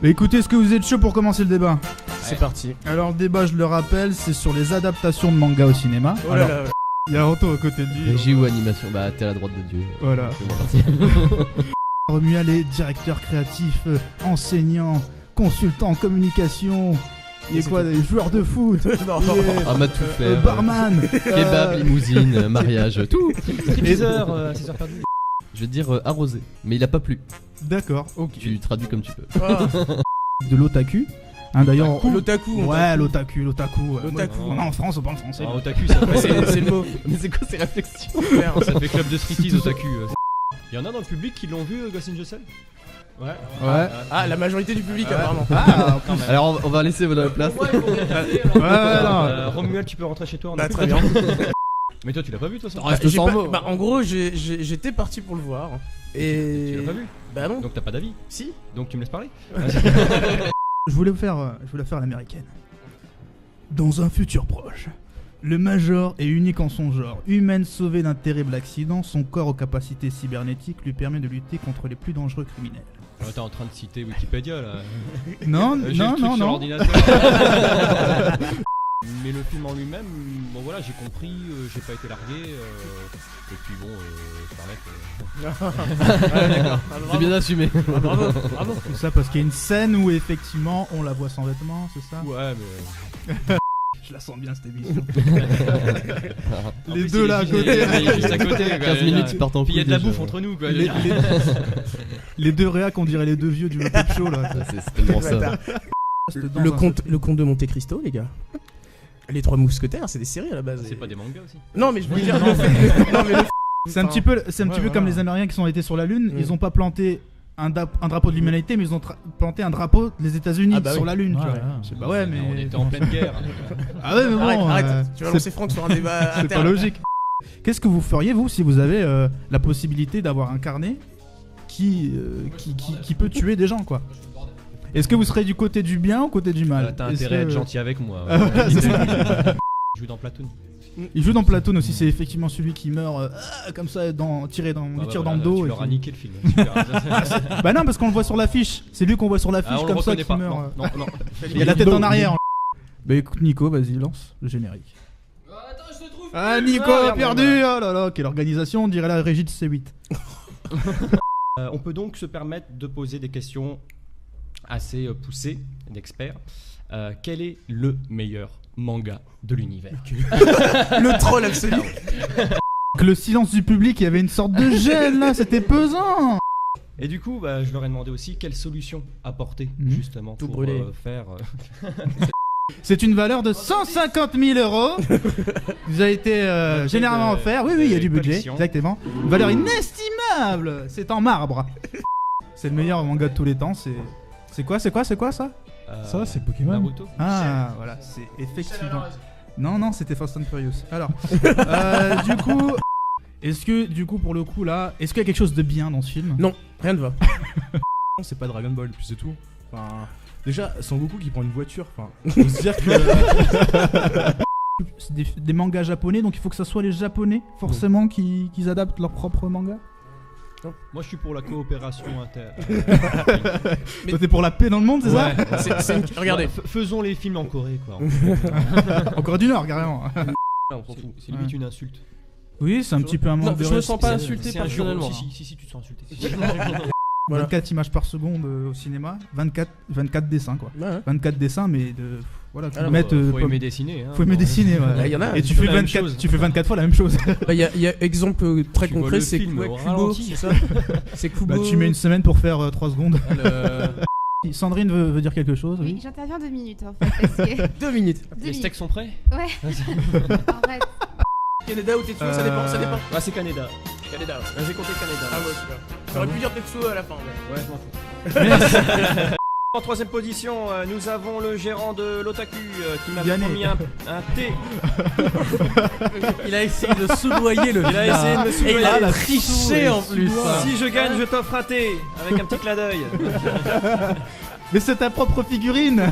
Bah écoutez, est-ce que vous êtes chaud pour commencer le débat? C'est parti. Alors le débat, je le rappelle, c'est sur les adaptations de manga au cinéma. Oh là là. Il y a Anto à côté de lui. Régie ou animation, bah t'es à la droite de Dieu. Voilà. C'est bon, parti. Romuald est directeur créatif, enseignant, consultant en communication. Il est quoi, des joueurs de foot? Non, Il est, Ah, m'a tout faire. barman. Kebab, limousine, mariage, tout. Stripteaseur, 6 heures perdues. Je vais te dire arrosé, mais il a pas plu. D'accord, ok. Tu traduis comme tu peux. Ah, De l'otaku. Hein, d'ailleurs. l'otaku. Ouais, l'otaku. L'otaku. Ouais, en France, on parle français. Ah, otaku, ça fait, C'est le mot. Mais c'est quoi ces réflexions? ça fait club de striptease otaku. Il y en a dans le public qui l'ont vu, Ghost in the Shell? Ouais. Ouais. Ah, la majorité du public, apparemment. Ah, Quand même. Alors on va laisser votre place. non. Romuald, tu peux rentrer chez toi. On a Ah, plus très de bien. temps. Mais toi, tu l'as pas vu, toi, ça? Reste sans mot. En gros, j'étais parti pour le voir. Et. Tu l'as pas vu? Bah non. Donc t'as pas d'avis? Si. Donc tu me laisses parler? Je voulais faire l'américaine. Dans un futur proche, le Major est unique en son genre. Humaine sauvée d'un terrible accident, son corps aux capacités cybernétiques lui permet de lutter contre les plus dangereux criminels. T'es en train de citer Wikipédia là. Non, J'ai le truc sur non. l'ordinateur. Mais le film en lui-même, bon voilà, j'ai compris, j'ai pas été largué. Et puis bon, C'est bien assumé. Bravo. Tout ça parce qu'il y a une scène où effectivement on la voit sans vêtements, c'est ça? ouais, mais. Je la sens bien cette émission. En Les plus, deux il est là à juste- côté. il est juste à côté. quoi. 15 minutes, ils partent en Puis il y a de la couille, bouffe déjà. entre nous quoi. Les deux réacs, on dirait les deux vieux du Muppet Show là. C'est tellement ça. Le comte de Monte Cristo, les gars. Les Trois Mousquetaires, c'est des séries à la base. C'est pas des mangas aussi? Non, mais je veux Oui, dire. non, Non, mais le. C'est un petit peu, Ouais, comme ouais. les Américains qui sont été sur la Lune. Mm. Ils ont pas planté un drapeau de l'humanité, mais ils ont planté un drapeau des États-Unis Ah bah sur oui. la Lune. Tu Ouais, vois. ouais. Je sais pas, ouais, mais On était en pleine guerre. Ah ouais, mais bon, Arrête. Tu vas lancer Franck sur un débat c'est pas interne. logique. Qu'est-ce que vous feriez vous si vous avez la possibilité d'avoir un carnet qui peut tuer des gens quoi? Est-ce que vous serez du côté du bien ou côté du mal? T'as Est-ce intérêt à que- être gentil avec moi. c'est ça. Je joue dans Platoon. Il joue dans Platoon aussi, c'est effectivement celui qui meurt comme ça, tiré dans, Ah lui bah tire voilà, dans le dos. Tu et leur as qui- niqué le film. Super. Bah non, parce qu'on le voit sur l'affiche. C'est lui qu'on voit sur l'affiche Ah, on le comme ça reconnaît qui pas. meurt. Non, non. Il y a la tête en arrière. Bah écoute Nico, vas-y lance le générique. Ah Nico Ah, a merde, perdu. merde. Oh là là, quelle organisation, on dirait la régie de C8. On peut donc se permettre de poser des questions assez poussées d'experts. Quel est le meilleur manga de l'univers? Le troll absolu. Que le silence du public, il y avait une sorte de gêne là, c'était pesant. Et du coup, je leur ai demandé aussi quelle solution apporter Mhm. justement Tout pour brûler. faire. C'est une valeur de 150 000 € vous a été généralement offert. Oui, il y a du budget, collection. exactement. Une valeur inestimable. C'est en marbre. C'est le meilleur manga de tous les temps. C'est quoi ça? Ça, c'est Pokémon. Naruto. Ah, voilà, c'est effectivement. Non, c'était Fast and Furious. Alors, du coup, est-ce que, du coup, pour le coup là, est-ce qu'il y a quelque chose de bien dans ce film? Non, rien ne va. C'est pas Dragon Ball, puis c'est tout. Enfin, déjà, Son Goku qui prend une voiture, enfin, faut se dire que. C'est des mangas japonais, donc il faut que ça soit les japonais forcément qui adaptent leur propre manga. Moi, je suis pour la coopération inter. Toi, t'es pour la paix dans le monde, c'est Ouais. Regardez. Ouais, faisons les films en Corée, quoi. ça? En Corée du Nord, carrément. On s'en fout. C'est limite une insulte. Oui, c'est un petit peu un manque de je me respect. sens pas insulté C'est un jeu. personnellement. Si, tu te sens insulté. Voilà. 24 images par seconde au cinéma, 24 dessins quoi. Ouais. 24 dessins, mais de. Voilà, tu Alors, mettre. Faut aimer dessiner. Hein, faut aimer dessiner, ouais. Là, il y en a. Et tu c'est fais, la même 24, chose. tu fais 24 fois la même chose. Bah, il y a exemple très Tu vois concret, le c'est film ouais, au Kubo, ralenti. c'est ça. C'est Kubo. Bah, tu mets une semaine pour faire 3 secondes. Le- Sandrine veut dire quelque chose, Oui, oui. j'interviens 2 minutes en fait. Parce que... 2 minutes. Deux Les minutes. steaks sont prêts? Ouais. En fait, Canada ou Tetsuo, ça dépend. Ah, c'est Canada. Canada. J'ai compté Canada. Ah ouais, super. J'aurais pu dire Tetsuo à la fin. Mais... Ouais, je m'en fous. En troisième position, nous avons le gérant de l'Otaku qui m'a Yanné. promis un thé. Il a essayé de soudoyer le Il a essayé de me Et il soudoyer. a triché en plus. Si je gagne, je t'offre un thé avec un petit clin d'œil. Mais c'est ta propre figurine.